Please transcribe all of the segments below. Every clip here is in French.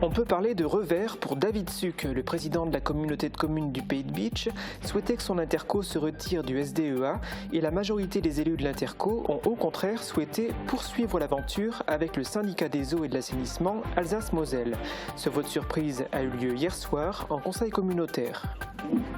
On peut parler de revers pour David Suc, le président de la communauté de communes du Pays de Bitche, souhaitait que son interco se retire du SDEA et la majorité des élus de l'interco ont au contraire souhaité poursuivre l'aventure avec le syndicat des eaux et de l'assainissement Alsace-Moselle. Ce vote surprise a eu lieu hier soir en conseil communautaire.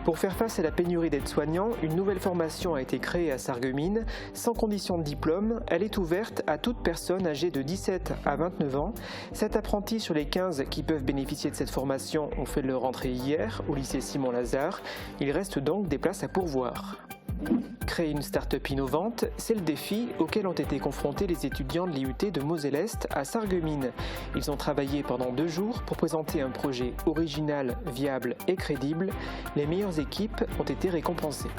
Pour faire face à la pénurie d'aides-soignants, une nouvelle formation a été créée à Sarreguemines. Sans condition de diplôme, elle est ouverte à toute personne âgée de 17 à 29 ans. 7 apprentis sur les 15 qui peuvent bénéficier de cette formation ont fait leur entrée hier au lycée Simon-Lazare. Il reste donc des places à pourvoir. Créer une start-up innovante, c'est le défi auquel ont été confrontés les étudiants de l'IUT de Moselle-Est à Sarreguemines. Ils ont travaillé pendant 2 jours pour présenter un projet original, viable et crédible. Les meilleures équipes ont été récompensées.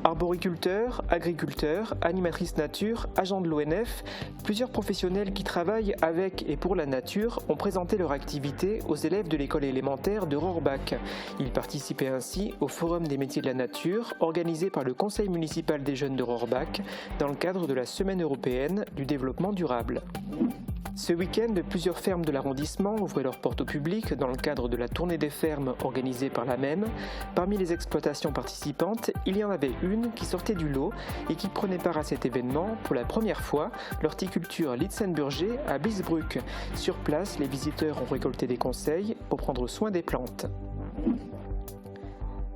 Arboriculteurs, agriculteurs, animatrices nature, agents de l'ONF, plusieurs professionnels qui travaillent avec et pour la nature ont présenté leur activité aux élèves de l'école élémentaire de Rohrbach. Ils participaient ainsi au Forum des métiers de la nature organisé par le Conseil municipal des jeunes de Rohrbach dans le cadre de la Semaine européenne du développement durable. Ce week-end, plusieurs fermes de l'arrondissement ouvraient leurs portes au public dans le cadre de la tournée des fermes organisée par la même. Parmi les exploitations participantes, il y en avait une qui sortait du lot et qui prenait part à cet événement pour la première fois, l'horticulture Litzenburger à Biesbrück. Sur place, les visiteurs ont récolté des conseils pour prendre soin des plantes.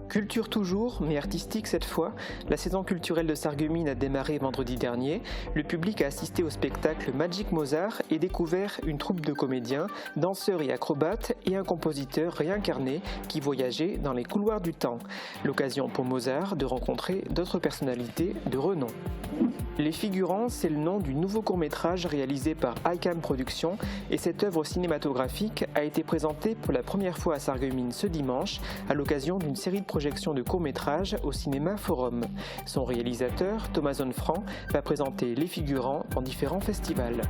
Culture toujours, mais artistique cette fois, la saison culturelle de Sarreguemines a démarré vendredi dernier. Le public a assisté au spectacle Magic Mozart et découvert une troupe de comédiens, danseurs et acrobates et un compositeur réincarné qui voyageait dans les couloirs du temps. L'occasion pour Mozart de rencontrer d'autres personnalités de renom. Les Figurants, c'est le nom du nouveau court-métrage réalisé par ICAM Productions et cette œuvre cinématographique a été présentée pour la première fois à Sarreguemines ce dimanche à l'occasion d'une série de projections de courts-métrages au Cinéma Forum. Son réalisateur, Thomas Zonfranc, va présenter Les Figurants dans différents festivals.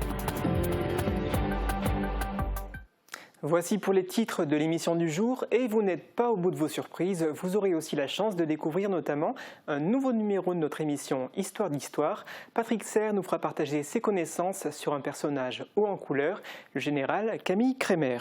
Voici pour les titres de l'émission du jour et vous n'êtes pas au bout de vos surprises, vous aurez aussi la chance de découvrir notamment un nouveau numéro de notre émission Histoire d'Histoire. Patrick Serre nous fera partager ses connaissances sur un personnage haut en couleur, le général Camille Crémer.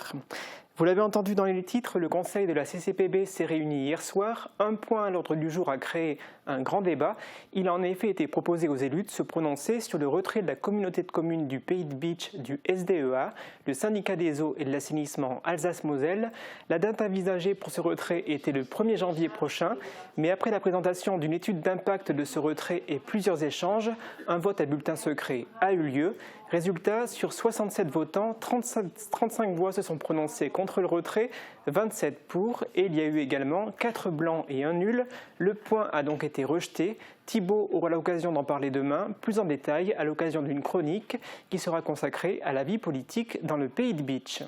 Vous l'avez entendu dans les titres, le Conseil de la CCPB s'est réuni hier soir. Un point à l'ordre du jour a créé un grand débat. Il a en effet été proposé aux élus de se prononcer sur le retrait de la communauté de communes du Pays de Bitche du SDEA, le syndicat des eaux et de l'assainissement Alsace-Moselle. La date envisagée pour ce retrait était le 1er janvier prochain, mais après la présentation d'une étude d'impact de ce retrait et plusieurs échanges, un vote à bulletin secret a eu lieu. Résultat, sur 67 votants, 35 voix se sont prononcées contre le retrait, 27 pour, et il y a eu également 4 blancs et 1 nul. Le point a donc été rejeté. Thibault aura l'occasion d'en parler demain, plus en détail, à l'occasion d'une chronique qui sera consacrée à la vie politique dans le Pays de Bitche.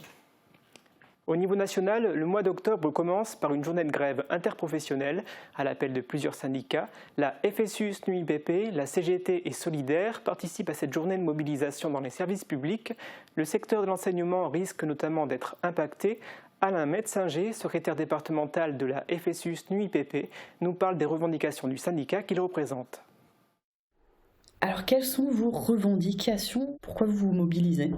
Au niveau national, le mois d'octobre commence par une journée de grève interprofessionnelle à l'appel de plusieurs syndicats. La FSU, SNUIPP, la CGT et Solidaire participent à cette journée de mobilisation dans les services publics. Le secteur de l'enseignement risque notamment d'être impacté. Alain Metzinger, secrétaire départemental de la FSU, SNUIPP, nous parle des revendications du syndicat qu'il représente. Alors, quelles sont vos revendications? Pourquoi vous vous mobilisez ?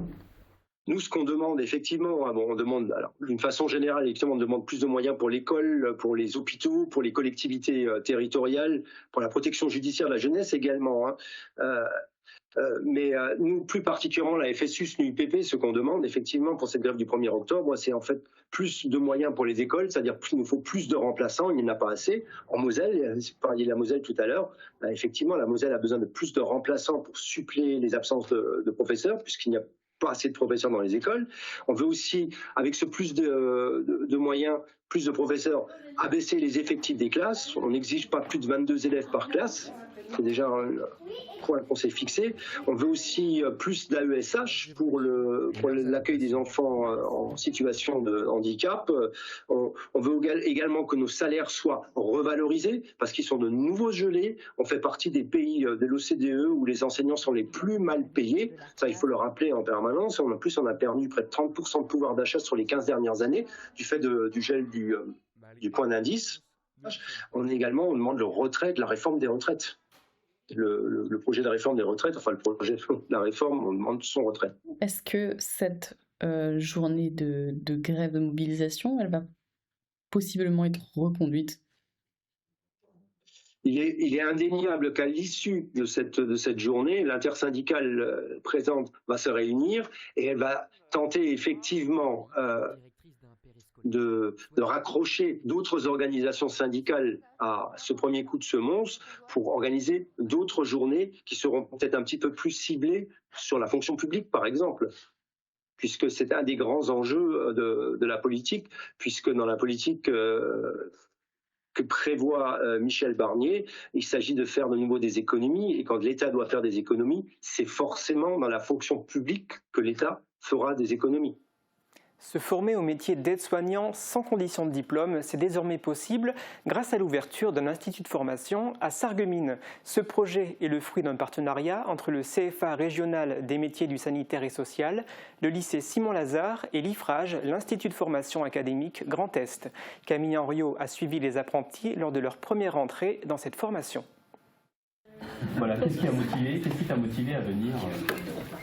Nous, ce qu'on demande, effectivement, on demande, alors, d'une façon générale, effectivement, on demande plus de moyens pour l'école, pour les hôpitaux, pour les collectivités territoriales, pour la protection judiciaire de la jeunesse également. Mais nous, plus particulièrement, la FSU, SNUIPP, ce qu'on demande, effectivement, pour cette grève du 1er octobre, c'est en fait plus de moyens pour les écoles, c'est-à-dire qu'il nous faut plus de remplaçants, il n'y en a pas assez. En Moselle, vous parliez de la Moselle tout à l'heure, effectivement, la Moselle a besoin de plus de remplaçants pour suppléer les absences de professeurs, puisqu'il n'y a pas assez de professeurs dans les écoles. On veut aussi, avec ce plus de moyens, plus de professeurs, abaisser les effectifs des classes. On n'exige pas plus de 22 élèves par classe. C'est déjà un point qu'on s'est fixé. On veut aussi plus d'AESH pour l'accueil des enfants en situation de handicap. On veut également que nos salaires soient revalorisés parce qu'ils sont de nouveau gelés. On fait partie des pays de l'OCDE où les enseignants sont les plus mal payés. Ça, il faut le rappeler en permanence. En plus, on a perdu près de 30% de pouvoir d'achat sur les 15 dernières années du fait du gel du point d'indice. On demande le retrait de la réforme des retraites. Le projet de réforme des retraites, enfin le projet de la réforme, on demande son retrait. Est-ce que cette journée de grève, de mobilisation, elle va possiblement être reconduite? Il est indéniable qu'à l'issue de cette journée, l'intersyndicale présente va se réunir et elle va tenter effectivement de raccrocher d'autres organisations syndicales à ce premier coup de semonce pour organiser d'autres journées qui seront peut-être un petit peu plus ciblées sur la fonction publique, par exemple, puisque c'est un des grands enjeux de la politique, puisque dans la politique que prévoit Michel Barnier, il s'agit de faire de nouveau des économies, et quand l'État doit faire des économies, c'est forcément dans la fonction publique que l'État fera des économies. Se former au métier d'aide-soignant sans condition de diplôme, c'est désormais possible grâce à l'ouverture d'un institut de formation à Sarreguemines. Ce projet est le fruit d'un partenariat entre le CFA régional des métiers du sanitaire et social, le lycée Simon-Lazare et l'IFRAGE, l'Institut de formation académique Grand Est. Camille Henriot a suivi les apprentis lors de leur première entrée dans cette formation. Voilà, qu'est-ce qui t'a motivé à venir?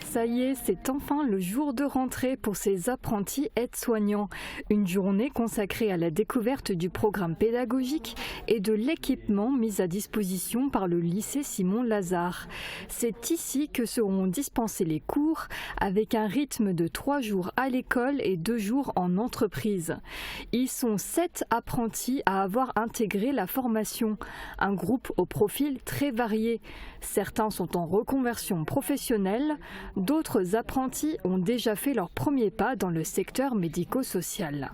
Ça y est, c'est enfin le jour de rentrée pour ces apprentis aides-soignants. Une journée consacrée à la découverte du programme pédagogique et de l'équipement mis à disposition par le lycée Simon-Lazare. C'est ici que seront dispensés les cours avec un rythme de 3 jours à l'école et 2 jours en entreprise. Ils sont 7 apprentis à avoir intégré la formation, un groupe au profil très varié. Certains sont en reconversion professionnelle, d'autres apprentis ont déjà fait leurs premiers pas dans le secteur médico-social.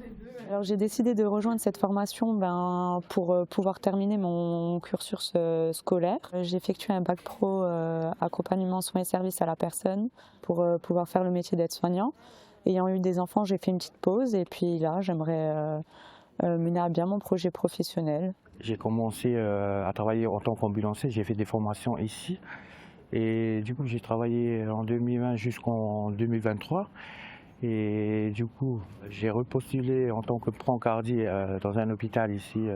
Alors, j'ai décidé de rejoindre cette formation pour pouvoir terminer mon cursus scolaire. J'ai effectué un bac pro accompagnement soins et services à la personne pour pouvoir faire le métier d'aide-soignant. Ayant eu des enfants, j'ai fait une petite pause et puis là, j'aimerais mener à bien mon projet professionnel. J'ai commencé à travailler en tant qu'ambulancier, j'ai fait des formations ici et du coup j'ai travaillé en 2020 jusqu'en 2023 et du coup j'ai repostulé en tant que brancardier dans un hôpital ici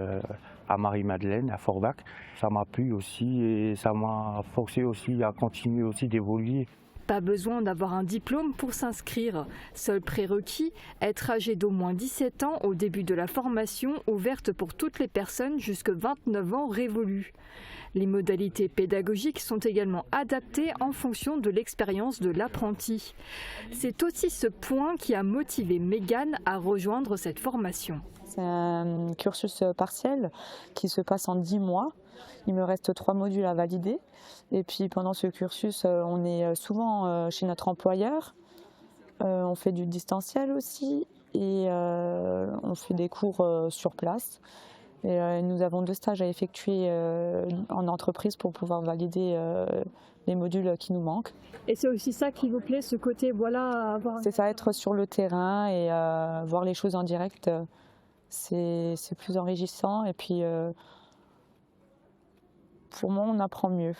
à Marie-Madeleine, à Forbach. Ça m'a plu aussi et ça m'a forcé aussi à continuer aussi d'évoluer. Pas besoin d'avoir un diplôme pour s'inscrire. Seul prérequis, être âgé d'au moins 17 ans au début de la formation ouverte pour toutes les personnes jusqu'à 29 ans révolus. Les modalités pédagogiques sont également adaptées en fonction de l'expérience de l'apprenti. C'est aussi ce point qui a motivé Mégane à rejoindre cette formation. C'est un cursus partiel qui se passe en 10 mois. Il me reste 3 modules à valider. Et puis pendant ce cursus, on est souvent chez notre employeur. On fait du distanciel aussi et on fait des cours sur place. Et nous avons 2 stages à effectuer en entreprise pour pouvoir valider les modules qui nous manquent. Et c'est aussi ça qui vous plaît, ce côté, voilà, avoir... C'est ça, être sur le terrain et voir les choses en direct, c'est plus enrichissant. Et puis, pour moi, on apprend mieux.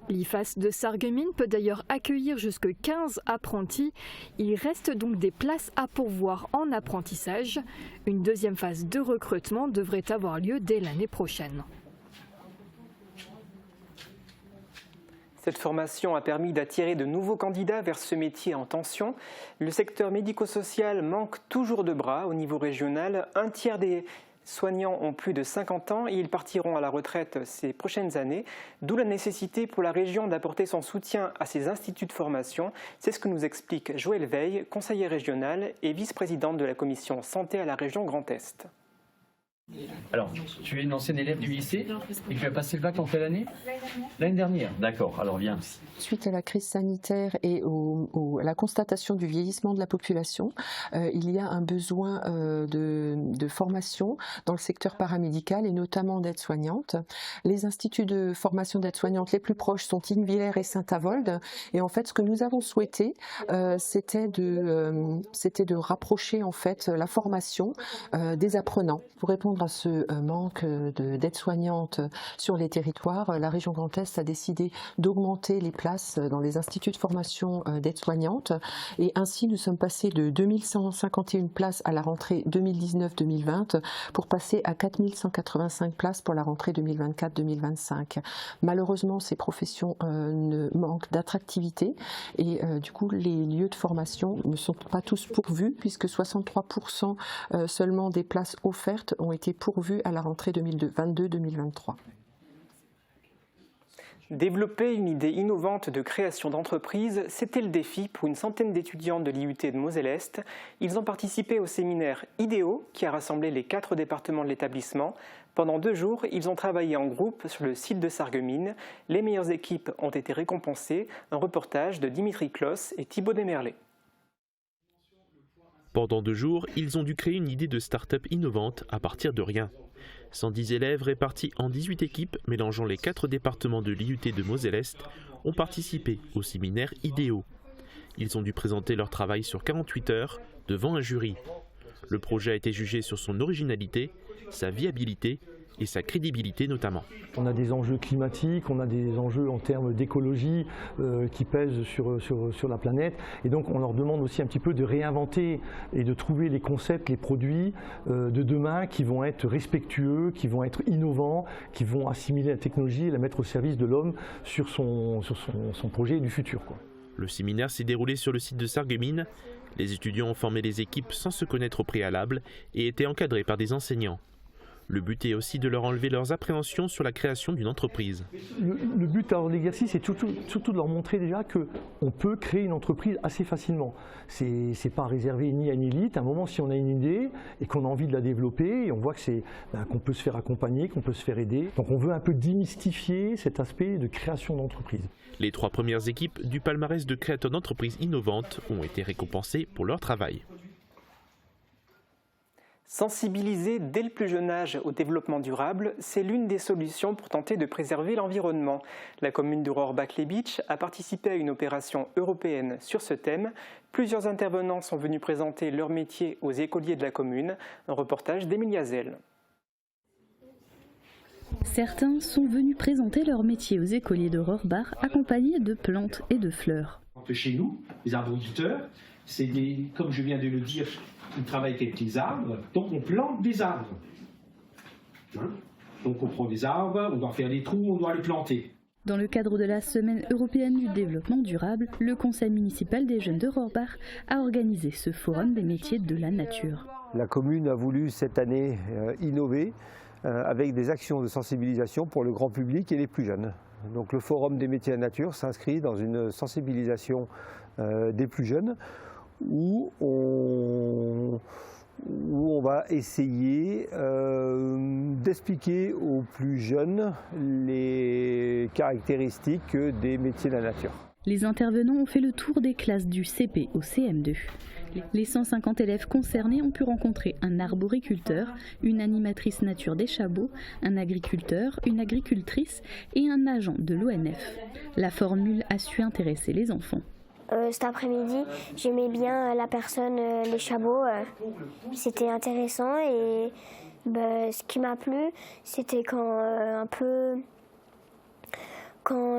L'IFAS de Sarreguemines peut d'ailleurs accueillir jusque 15 apprentis. Il reste donc des places à pourvoir en apprentissage. Une deuxième phase de recrutement devrait avoir lieu dès l'année prochaine. Cette formation a permis d'attirer de nouveaux candidats vers ce métier en tension. Le secteur médico-social manque toujours de bras au niveau régional. Un tiers des soignants ont plus de 50 ans et ils partiront à la retraite ces prochaines années, d'où la nécessité pour la région d'apporter son soutien à ces instituts de formation. C'est ce que nous explique Joëlle Veil, conseillère régionale et vice-présidente de la commission santé à la région Grand Est. Alors, tu es une ancienne élève du lycée et tu as passé le bac en quelle année? L'année dernière. D'accord, alors viens. Suite à la crise sanitaire et à la constatation du vieillissement de la population, il y a un besoin de formation dans le secteur paramédical et notamment d'aide-soignante. Les instituts de formation d'aide-soignante les plus proches sont Hinwiller et Saint-Avold. Et en fait, ce que nous avons souhaité, c'était de rapprocher en fait la formation des apprenants pour répondre répondre à ce manque d'aides-soignantes sur les territoires, la région Grand Est a décidé d'augmenter les places dans les instituts de formation d'aides-soignantes et ainsi nous sommes passés de 2151 places à la rentrée 2019-2020 pour passer à 4185 places pour la rentrée 2024-2025. Malheureusement, ces professions manquent d'attractivité et du coup les lieux de formation ne sont pas tous pourvus puisque 63% seulement des places offertes ont été pourvues à la rentrée 2022-2023. Développer une idée innovante de création d'entreprise, c'était le défi pour une centaine d'étudiants de l'IUT de Moselle-Est. Ils ont participé au séminaire IDEO qui a rassemblé les 4 départements de l'établissement. Pendant 2 jours, ils ont travaillé en groupe sur le site de Sarreguemines. Les meilleures équipes ont été récompensées. Un reportage de Dimitri Kloss et Thibaut Desmerlet. Pendant 2 jours, ils ont dû créer une idée de start-up innovante à partir de rien. 110 élèves répartis en 18 équipes mélangeant les 4 départements de l'IUT de Moselle-Est ont participé au séminaire IDEO. Ils ont dû présenter leur travail sur 48 heures devant un jury. Le projet a été jugé sur son originalité, sa viabilité et sa crédibilité notamment. On a des enjeux climatiques, on a des enjeux en termes d'écologie qui pèsent sur la planète et donc on leur demande aussi un petit peu de réinventer et de trouver les concepts, les produits de demain qui vont être respectueux, qui vont être innovants, qui vont assimiler la technologie et la mettre au service de l'homme sur son projet du futur, quoi. Le séminaire s'est déroulé sur le site de Sarreguemines. Les étudiants ont formé les équipes sans se connaître au préalable et étaient encadrés par des enseignants. Le but est aussi de leur enlever leurs appréhensions sur la création d'une entreprise. Le but de l'exercice est surtout de leur montrer déjà qu'on peut créer une entreprise assez facilement. C'est pas réservé ni à une élite. À un moment, si on a une idée et qu'on a envie de la développer, et on voit que qu'on peut se faire accompagner, qu'on peut se faire aider. Donc on veut un peu démystifier cet aspect de création d'entreprise. Les 3 premières équipes du palmarès de créateurs d'entreprises innovantes ont été récompensées pour leur travail. Sensibiliser dès le plus jeune âge au développement durable, c'est l'une des solutions pour tenter de préserver l'environnement. La commune de Rohrbach-les-Bitches a participé à une opération européenne sur ce thème. Plusieurs intervenants sont venus présenter leur métier aux écoliers de la commune. Un reportage d'Emilia Zell. Certains sont venus présenter leur métier aux écoliers de Rohrbach accompagnés de plantes et de fleurs. Chez nous, les arboriculteurs, c'est comme je viens de le dire, on travaille avec les petits arbres, donc on plante des arbres. Donc on prend des arbres, on doit faire des trous, on doit les planter. Dans le cadre de la Semaine européenne du développement durable, le conseil municipal des jeunes de Rohrbach a organisé ce forum des métiers de la nature. La commune a voulu cette année innover avec des actions de sensibilisation pour le grand public et les plus jeunes. Donc le forum des métiers de la nature s'inscrit dans une sensibilisation des plus jeunes où on va essayer d'expliquer aux plus jeunes les caractéristiques des métiers de la nature. Les intervenants ont fait le tour des classes du CP au CM2. Les 150 élèves concernés ont pu rencontrer un arboriculteur, une animatrice nature des Chabots, un agriculteur, une agricultrice et un agent de l'ONF. La formule a su intéresser les enfants. Cet après-midi, j'aimais bien la personne, les Chabots, c'était intéressant et ce qui m'a plu, c'était quand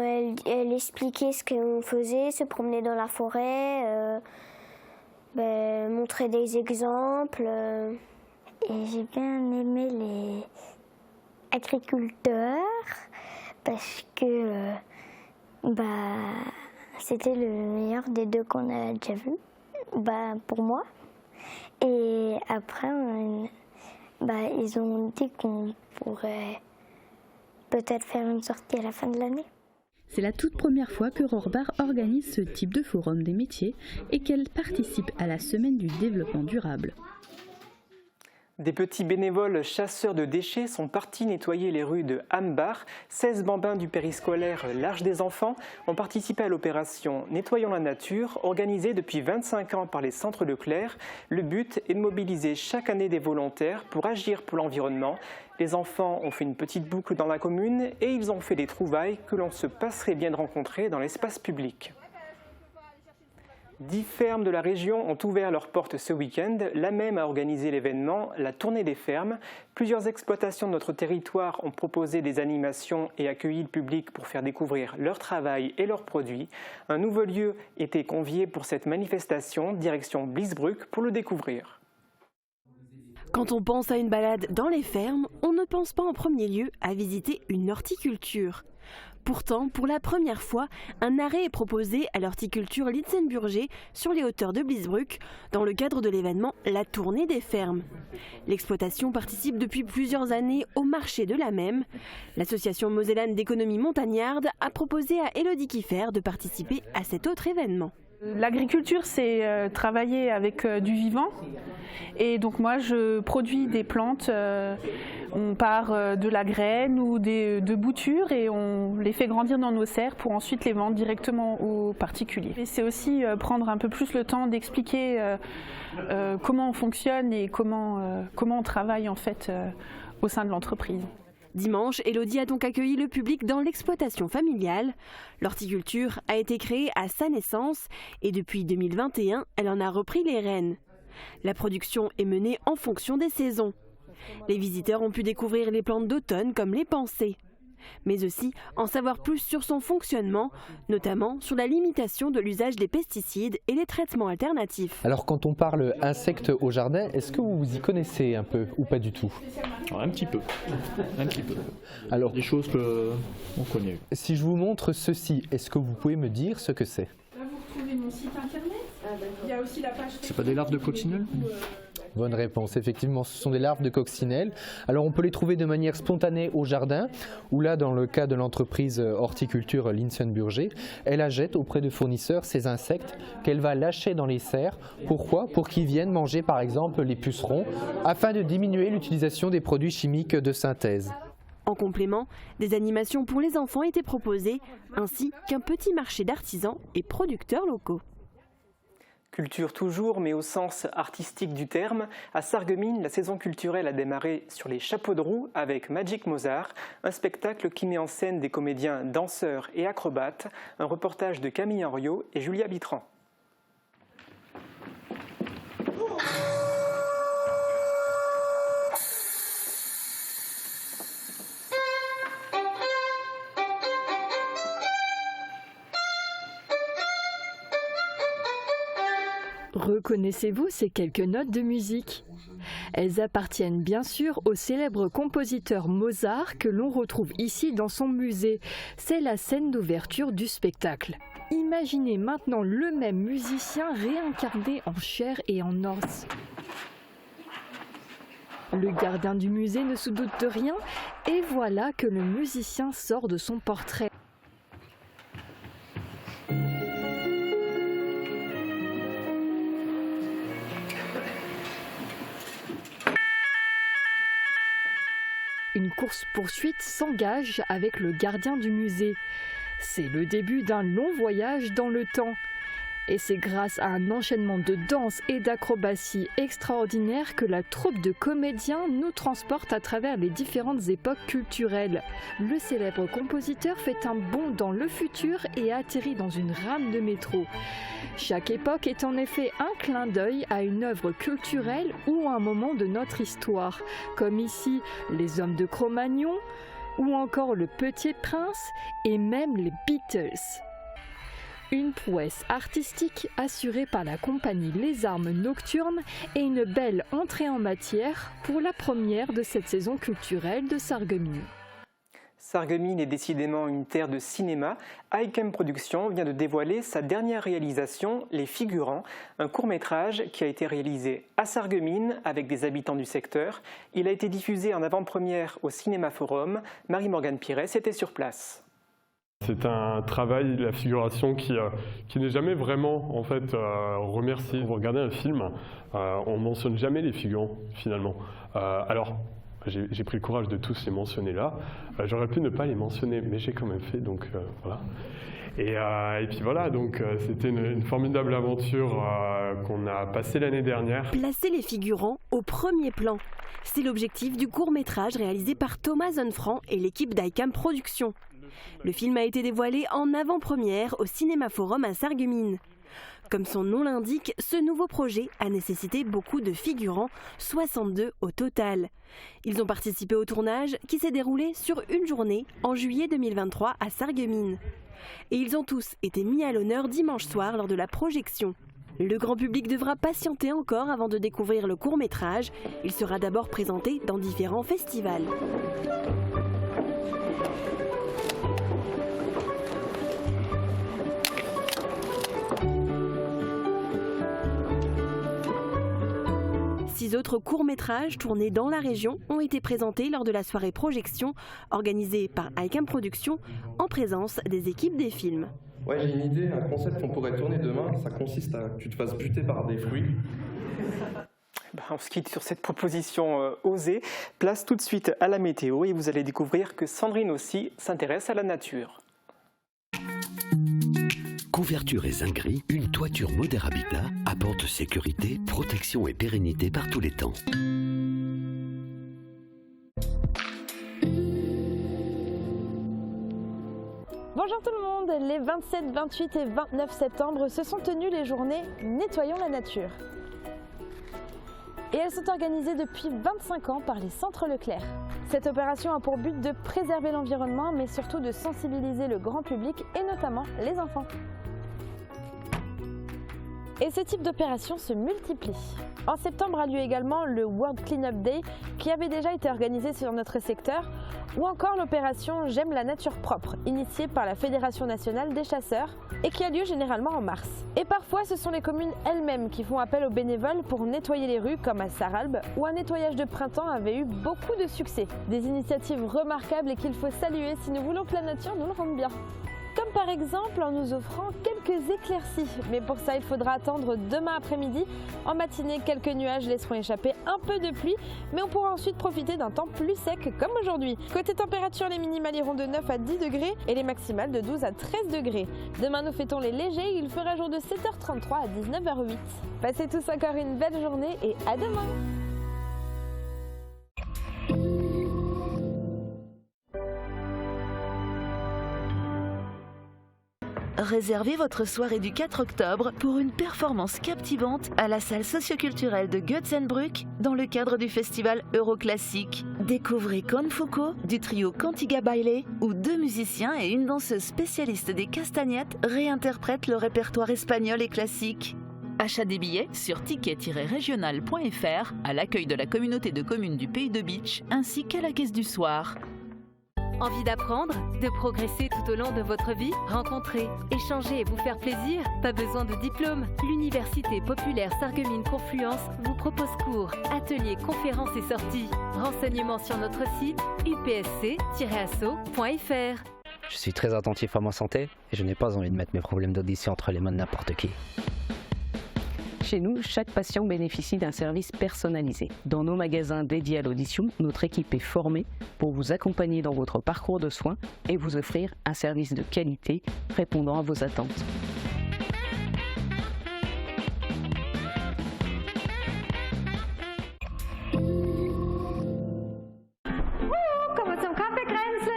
elle expliquait ce qu'on faisait, se promener dans la forêt, montrer des exemples. Et j'ai bien aimé les agriculteurs parce que c'était le meilleur des 2 qu'on a déjà vu, pour moi. Et après, ils ont dit qu'on pourrait peut-être faire une sortie à la fin de l'année. C'est la toute première fois que Rohrbach organise ce type de forum des métiers et qu'elle participe à la semaine du développement durable. Des petits bénévoles chasseurs de déchets sont partis nettoyer les rues de Hambach. 16 bambins du périscolaire L'Arche des Enfants ont participé à l'opération Nettoyons la nature, organisée depuis 25 ans par les centres Leclerc. Le but est de mobiliser chaque année des volontaires pour agir pour l'environnement. Les enfants ont fait une petite boucle dans la commune et ils ont fait des trouvailles que l'on se passerait bien de rencontrer dans l'espace public. 10 fermes de la région ont ouvert leurs portes ce week-end. La même a organisé l'événement, la Tournée des fermes. Plusieurs exploitations de notre territoire ont proposé des animations et accueilli le public pour faire découvrir leur travail et leurs produits. Un nouveau lieu était convié pour cette manifestation, direction Bliesbruck, pour le découvrir. Quand on pense à une balade dans les fermes, on ne pense pas en premier lieu à visiter une horticulture. Pourtant, pour la première fois, un arrêt est proposé à l'horticulture Litzenburger sur les hauteurs de Bliesbruck dans le cadre de l'événement La Tournée des fermes. L'exploitation participe depuis plusieurs années au marché de la Memme. L'association mosellane d'économie montagnarde a proposé à Élodie Kiffer de participer à cet autre événement. L'agriculture, c'est travailler avec du vivant. Et donc moi, je produis des plantes. On part de la graine ou de boutures et on les fait grandir dans nos serres pour ensuite les vendre directement aux particuliers. Et c'est aussi prendre un peu plus le temps d'expliquer comment on fonctionne et comment on travaille en fait au sein de l'entreprise. Dimanche, Élodie a donc accueilli le public dans l'exploitation familiale. L'horticulture a été créée à sa naissance et depuis 2021, elle en a repris les rênes. La production est menée en fonction des saisons. Les visiteurs ont pu découvrir les plantes d'automne comme les pensées, mais aussi en savoir plus sur son fonctionnement, notamment sur la limitation de l'usage des pesticides et les traitements alternatifs. Alors quand on parle insectes au jardin, est-ce que vous y connaissez un peu ou pas du tout? Un petit peu. Alors, des choses qu'on connaît. Si je vous montre ceci, est-ce que vous pouvez me dire ce que c'est? Là vous retrouvez mon site internet, il y a aussi la page... C'est pas des larves de coccinelle? Bonne réponse, effectivement, ce sont des larves de coccinelle. Alors on peut les trouver de manière spontanée au jardin, ou là dans le cas de l'entreprise horticulture Litzenburger, elle achète auprès de fournisseurs ces insectes qu'elle va lâcher dans les serres. Pourquoi? Pour qu'ils viennent manger par exemple les pucerons, afin de diminuer l'utilisation des produits chimiques de synthèse. En complément, des animations pour les enfants étaient proposées, ainsi qu'un petit marché d'artisans et producteurs locaux. Culture toujours, mais au sens artistique du terme. À Sarreguemines, la saison culturelle a démarré sur les chapeaux de roue avec Magic Mozart, un spectacle qui met en scène des comédiens, danseurs et acrobates. Un reportage de Camille Henriot et Julia Bitran. Reconnaissez-vous ces quelques notes de musique? Elles appartiennent bien sûr au célèbre compositeur Mozart que l'on retrouve ici dans son musée. C'est la scène d'ouverture du spectacle. Imaginez maintenant le même musicien réincarné en chair et en os. Le gardien du musée ne se doute de rien et voilà que le musicien sort de son portrait. Une course-poursuite s'engage avec le gardien du musée. C'est le début d'un long voyage dans le temps. Et c'est grâce à un enchaînement de danse et d'acrobatie extraordinaire que la troupe de comédiens nous transporte à travers les différentes époques culturelles. Le célèbre compositeur fait un bond dans le futur et atterrit dans une rame de métro. Chaque époque est en effet un clin d'œil à une œuvre culturelle ou à un moment de notre histoire, comme ici les Hommes de Cro-Magnon ou encore le Petit Prince et même les Beatles. Une prouesse artistique assurée par la compagnie Les Armes Nocturnes et une belle entrée en matière pour la première de cette saison culturelle de Sarreguemines. Sarreguemines est décidément une terre de cinéma. Icam Productions vient de dévoiler sa dernière réalisation, Les Figurants, un court-métrage qui a été réalisé à Sarreguemines avec des habitants du secteur. Il a été diffusé en avant-première au Cinéma Forum. Marie-Morgane Pires était sur place. C'est un travail, la figuration, qui n'est jamais vraiment en fait remercié. Vous regardez un film, on ne mentionne jamais les figurants finalement. Alors, j'ai pris le courage de tous les mentionner là. J'aurais pu ne pas les mentionner, mais j'ai quand même fait, donc voilà. Et puis voilà, donc c'était une formidable aventure qu'on a passée l'année dernière. Placer les figurants au premier plan. C'est l'objectif du court-métrage réalisé par Thomas Zonfranc et l'équipe d'Icam Productions. Le film a été dévoilé en avant-première au Cinéma Forum à Sarreguemines. Comme son nom l'indique, ce nouveau projet a nécessité beaucoup de figurants, 62 au total. Ils ont participé au tournage qui s'est déroulé sur une journée en juillet 2023 à Sarreguemines. Et ils ont tous été mis à l'honneur dimanche soir lors de la projection. Le grand public devra patienter encore avant de découvrir le court-métrage. Il sera d'abord présenté dans différents festivals. Six autres courts-métrages tournés dans la région ont été présentés lors de la soirée projection organisée par Icam Productions en présence des équipes des films. Ouais, j'ai une idée, un concept qu'on pourrait tourner demain, ça consiste à que tu te fasses buter par des fruits. On se quitte sur cette proposition osée. Place tout de suite à la météo et vous allez découvrir que Sandrine aussi s'intéresse à la nature. Couverture et zinguerie, une toiture Moder Habitat apporte sécurité, protection et pérennité par tous les temps. Bonjour tout le monde, les 27, 28 et 29 septembre se sont tenues les journées Nettoyons la nature. Et elles sont organisées depuis 25 ans par les Centres Leclerc. Cette opération a pour but de préserver l'environnement, mais surtout de sensibiliser le grand public et notamment les enfants. Et ce type d'opération se multiplie. En septembre a lieu également le World Cleanup Day qui avait déjà été organisé sur notre secteur, ou encore l'opération J'aime la nature propre, initiée par la Fédération nationale des chasseurs et qui a lieu généralement en mars. Et parfois ce sont les communes elles-mêmes qui font appel aux bénévoles pour nettoyer les rues comme à Sarralbe où un nettoyage de printemps avait eu beaucoup de succès. Des initiatives remarquables et qu'il faut saluer si nous voulons que la nature nous le rende bien. Comme par exemple en nous offrant quelques éclaircies. Mais pour ça, il faudra attendre demain après-midi. En matinée, quelques nuages laisseront échapper un peu de pluie, mais on pourra ensuite profiter d'un temps plus sec comme aujourd'hui. Côté température, les minimales iront de 9 à 10 degrés et les maximales de 12 à 13 degrés. Demain, nous fêtons les légers. Il fera jour de 7h33 à 19h08. Passez tous encore une belle journée et à demain! Réservez votre soirée du 4 octobre pour une performance captivante à la salle socioculturelle de Götzenbrück dans le cadre du festival Euroclassique. Découvrez Con Foucault du trio Cantiga Baile où deux musiciens et une danseuse spécialiste des castagnettes réinterprètent le répertoire espagnol et classique. Achat des billets sur ticket-régional.fr à l'accueil de la communauté de communes du Pays de Bitche ainsi qu'à la caisse du soir. Envie d'apprendre, de progresser tout au long de votre vie? Rencontrer, échanger et vous faire plaisir? Pas besoin de diplôme. L'Université populaire Sarreguemines Confluence vous propose cours, ateliers, conférences et sorties. Renseignements sur notre site upsc-asso.fr. Je suis très attentif à ma santé et je n'ai pas envie de mettre mes problèmes d'audition entre les mains de n'importe qui. Chez nous, chaque patient bénéficie d'un service personnalisé. Dans nos magasins dédiés à l'audition, notre équipe est formée pour vous accompagner dans votre parcours de soins et vous offrir un service de qualité répondant à vos attentes. Kommen zum Kaffeekränzle.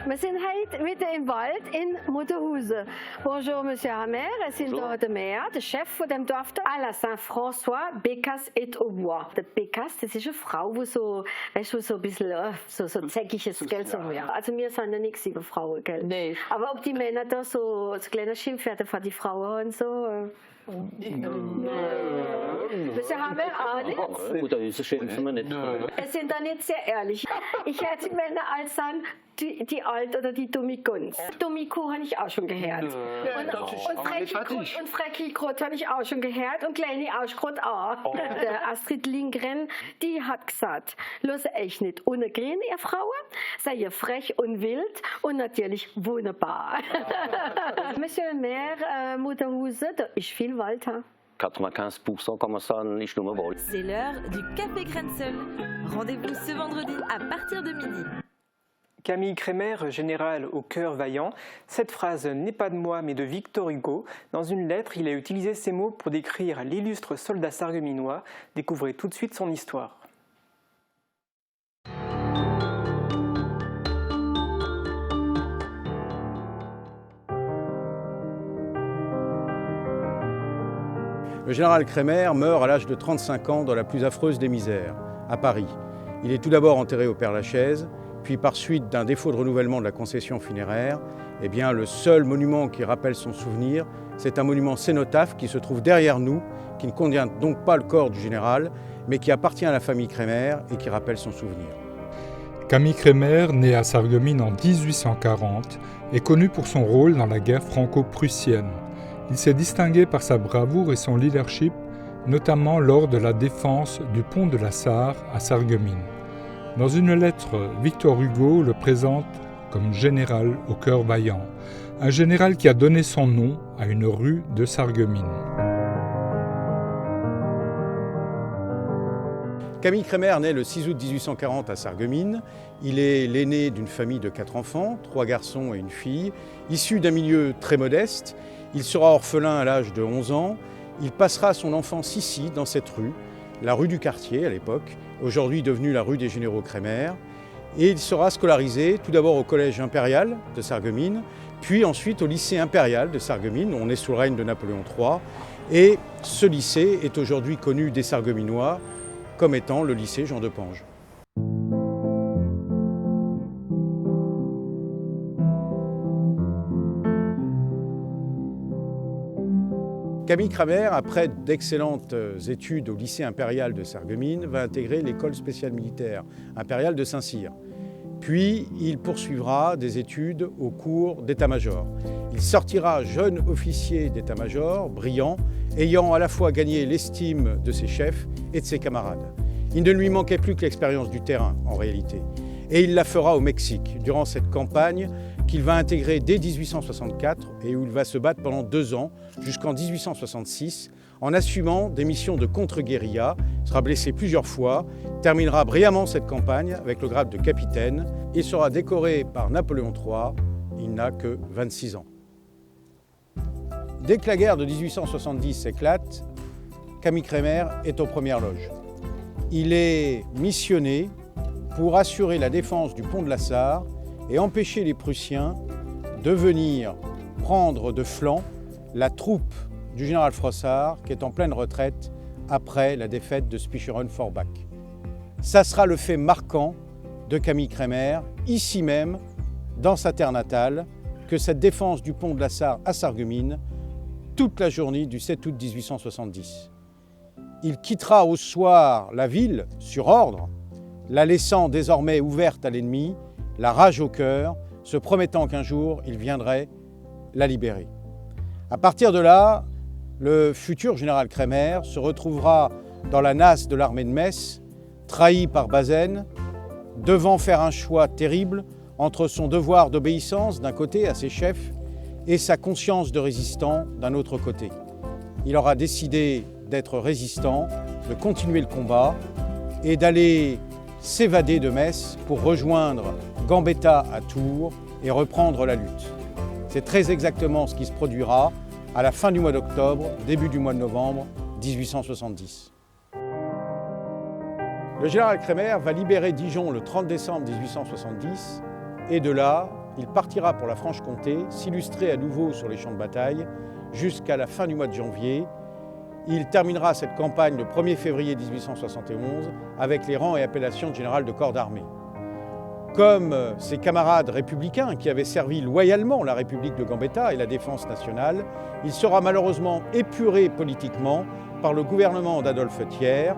Wir sind heute wieder im Wald in Mutterhuse. Bonjour, Monsieur Hammer. Es sind hier der Maire, der Chef von dem Dorf à la Saint-François, Bécasse et Aubois. Der Bécasse, das ist eine Frau, die so, weißt du, so ein bisschen so zäckiges, gell? So, ja. Also wir sind ja nichts über Frauen, gell? Nee. Aber ob die Männer da so kleine Schimpfwörter von die Frauen und so... Monsieur Hammer auch nicht? Gut, das schimpfen wir nicht. Es sind da nicht sehr ehrlich. Ich hätte Männer als sagen, die Alt oder die dumme Gunst. Dumme Kuh habe ich auch schon gehört. Und Freckelkrot habe ich auch schon gehört und kleine Auskrot auch. Der Astrid Lindgren, die hat gesagt, los euch nicht unergehen, ihr Frauen, sei ihr frech und wild und natürlich wunderbar. Monsieur le Maire, Mutterhuse, da ist viel Wald. 95% comme ça, nicht nur Wald. C'est l'heure du Café Kränzel. Rendez-vous ce vendredi à partir de midi. Camille Crémer, général au cœur vaillant. Cette phrase n'est pas de moi mais de Victor Hugo. Dans une lettre, il a utilisé ces mots pour décrire l'illustre soldat sarregueminois. Découvrez tout de suite son histoire. Le général Kremer meurt à l'âge de 35 ans dans la plus affreuse des misères, à Paris. Il est tout d'abord enterré au Père-Lachaise, puis par suite d'un défaut de renouvellement de la concession funéraire, eh bien, le seul monument qui rappelle son souvenir, c'est un monument cénotaphe qui se trouve derrière nous, qui ne contient donc pas le corps du général, mais qui appartient à la famille Kremer et qui rappelle son souvenir. Camille Kremer, né à Sarreguemines en 1840, est connu pour son rôle dans la guerre franco-prussienne. Il s'est distingué par sa bravoure et son leadership, notamment lors de la défense du pont de la Sarre à Sarreguemines. Dans une lettre, Victor Hugo le présente comme général au cœur vaillant, un général qui a donné son nom à une rue de Sarreguemines. Camille Kremer naît le 6 août 1840 à Sarreguemines. Il est l'aîné d'une famille de 4 enfants, 3 garçons et une fille. Issu d'un milieu très modeste, il sera orphelin à l'âge de 11 ans. Il passera son enfance ici, dans cette rue, la rue du Quartier à l'époque, aujourd'hui devenue la rue des Généraux Kremer. Et il sera scolarisé tout d'abord au collège impérial de Sarreguemines, puis ensuite au lycée impérial de Sarreguemines, où on est sous le règne de Napoléon III. Et ce lycée est aujourd'hui connu des Sarregueminois comme étant le lycée Jean Depange. Camille Kremer, après d'excellentes études au lycée impérial de Sarreguemines, va intégrer l'école spéciale militaire impériale de Saint-Cyr. Puis, il poursuivra des études au cours d'état-major. Il sortira jeune officier d'état-major, brillant, ayant à la fois gagné l'estime de ses chefs et de ses camarades. Il ne lui manquait plus que l'expérience du terrain, en réalité. Et il la fera au Mexique, durant cette campagne qu'il va intégrer dès 1864 et où il va se battre pendant 2 ans, jusqu'en 1866, en assumant des missions de contre-guérilla. Il sera blessé plusieurs fois, terminera brillamment cette campagne avec le grade de capitaine et sera décoré par Napoléon III. Il n'a que 26 ans. Dès que la guerre de 1870 éclate, Camille Kremer est aux premières loges. Il est missionné pour assurer la défense du pont de la Sarre et empêcher les Prussiens de venir prendre de flanc la troupe du général Frossard qui est en pleine retraite après la défaite de Spicheren-Forbach. Ça sera le fait marquant de Camille Kremer, ici même, dans sa terre natale, que cette défense du pont de la Sarre à Sarreguemines, toute la journée du 7 août 1870. Il quittera au soir la ville sur ordre, la laissant désormais ouverte à l'ennemi, la rage au cœur, se promettant qu'un jour il viendrait la libérer. À partir de là, le futur général Kremer se retrouvera dans la nasse de l'armée de Metz, trahi par Bazaine, devant faire un choix terrible entre son devoir d'obéissance d'un côté à ses chefs et sa conscience de résistant d'un autre côté. Il aura décidé d'être résistant, de continuer le combat et d'aller s'évader de Metz pour rejoindre Gambetta à Tours et reprendre la lutte. C'est très exactement ce qui se produira à la fin du mois d'octobre, début du mois de novembre 1870. Le général Kremer va libérer Dijon le 30 décembre 1870 et de là, il partira pour la Franche-Comté, s'illustrer à nouveau sur les champs de bataille jusqu'à la fin du mois de janvier. Il terminera cette campagne le 1er février 1871 avec les rangs et appellations de général de corps d'armée. Comme ses camarades républicains qui avaient servi loyalement la République de Gambetta et la défense nationale, il sera malheureusement épuré politiquement par le gouvernement d'Adolphe Thiers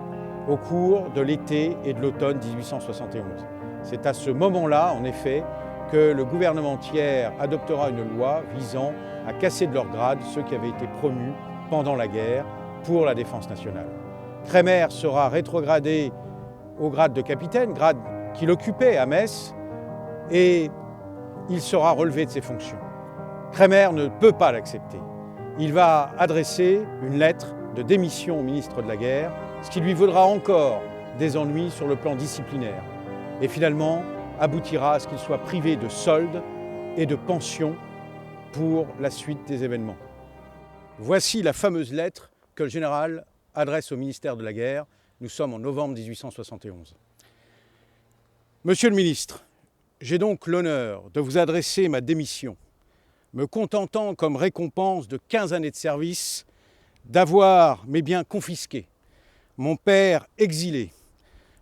au cours de l'été et de l'automne 1871. C'est à ce moment-là, en effet, que le gouvernement Thiers adoptera une loi visant à casser de leur grade ceux qui avaient été promus pendant la guerre pour la défense nationale. Kremer sera rétrogradé au grade de capitaine, grade qu'il occupait à Metz, et il sera relevé de ses fonctions. Kremer ne peut pas l'accepter. Il va adresser une lettre de démission au ministre de la Guerre, ce qui lui vaudra encore des ennuis sur le plan disciplinaire, et finalement aboutira à ce qu'il soit privé de solde et de pension pour la suite des événements. Voici la fameuse lettre que le général adresse au ministère de la Guerre. Nous sommes en novembre 1871. Monsieur le ministre, j'ai donc l'honneur de vous adresser ma démission, me contentant comme récompense de 15 années de service d'avoir mes biens confisqués, mon père exilé,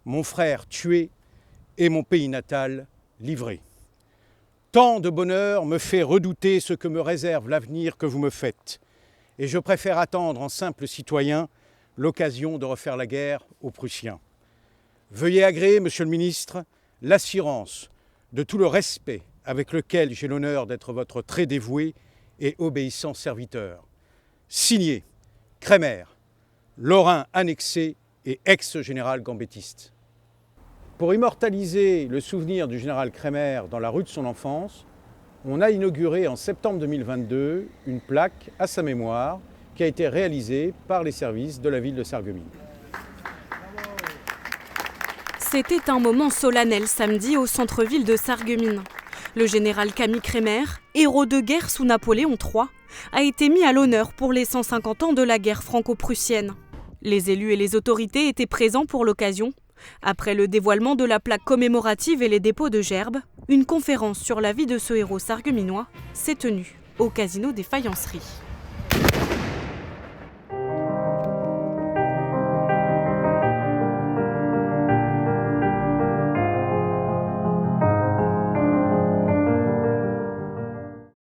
mon frère tué et mon pays natal livré. Tant de bonheur me fait redouter ce que me réserve l'avenir que vous me faites. Et je préfère attendre en simple citoyen l'occasion de refaire la guerre aux Prussiens. Veuillez agréer, Monsieur le Ministre, l'assurance de tout le respect avec lequel j'ai l'honneur d'être votre très dévoué et obéissant serviteur. Signé Kremer, Lorrain annexé et ex-général gambétiste. Pour immortaliser le souvenir du général Kremer dans la rue de son enfance, on a inauguré en septembre 2022 une plaque à sa mémoire qui a été réalisée par les services de la ville de Sarreguemines. C'était un moment solennel samedi au centre-ville de Sarreguemines. Le général Camille Kremer, héros de guerre sous Napoléon III, a été mis à l'honneur pour les 150 ans de la guerre franco-prussienne. Les élus et les autorités étaient présents pour l'occasion. Après le dévoilement de la plaque commémorative et les dépôts de gerbes, une conférence sur la vie de ce héros sarregueminois s'est tenue au Casino des Faïenceries.